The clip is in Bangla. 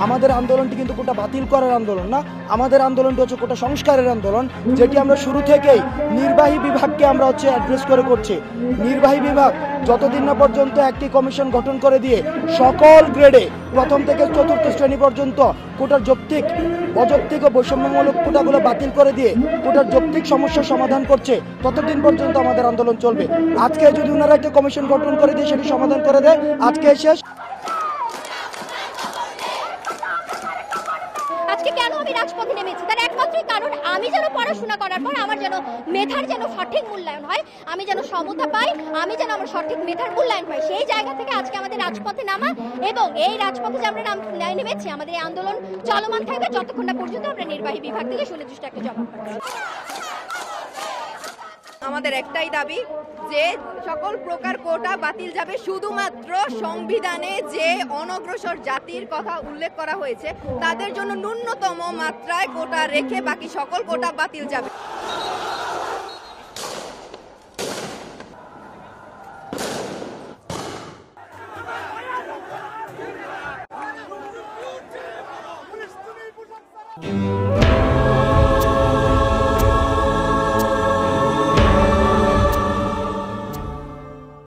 আমাদের আন্দোলনটি কিন্তু কোটা বাতিল করার আন্দোলন না, আমাদের আন্দোলনটি হচ্ছে কোটা সংস্কারের আন্দোলন, যেটি আমরা শুরু থেকেই নির্বাহী বিভাগকে আমরা অ্যাড্রেস করে করছি। নির্বাহী বিভাগ যতদিন না পর্যন্ত একটি কমিশন গঠন করে দিয়ে সকল গ্রেডে প্রথম থেকে চতুর্থ শ্রেণী পর্যন্ত কোটার যৌক্তিক অযৌক্তিক ও বৈষম্যমূলক কোটাগুলো বাতিল করে দিয়ে কোটার যৌক্তিক সমস্যার সমাধান করছে, ততদিন পর্যন্ত আমাদের আন্দোলন চলবে। আজকে যদি ওনারা একটা কমিশন গঠন করে দিয়ে সেটি সমাধান করে দেয়, আজকে শেষ। আজকে কেন আমি রাজপথে নেমেছি তার একমাত্রই কারণ আমি যেন পড়াশোনা করার পর আমার যেন মেধার যেন সঠিক মূল্যায়ন হয়, আমি যেন সমতা পাই, আমি যেন আমার সঠিক মেধার মূল্যায়ন পাই। সেই জায়গা থেকে আজকে আমাদের রাজপথে নামা, এবং এই রাজপথে যে আমরা নেমেছি আমাদের এই আন্দোলন চলমান থাকবে যতক্ষণ না পর্যন্ত আমরা নির্বাহী বিভাগ থেকে সুনির্দিষ্ট একটা জবাব পাচ্ছি। আমাদের একটাই দাবি যে সকল প্রকার কোটা বাতিল যাবে, শুধুমাত্র সংবিধানে যে অনগ্রসর জাতির কথা উল্লেখ করা হয়েছে তাদের জন্য ন্যূনতম মাত্রায় কোটা রেখে বাকি সকল কোটা বাতিল যাবে। Thank you.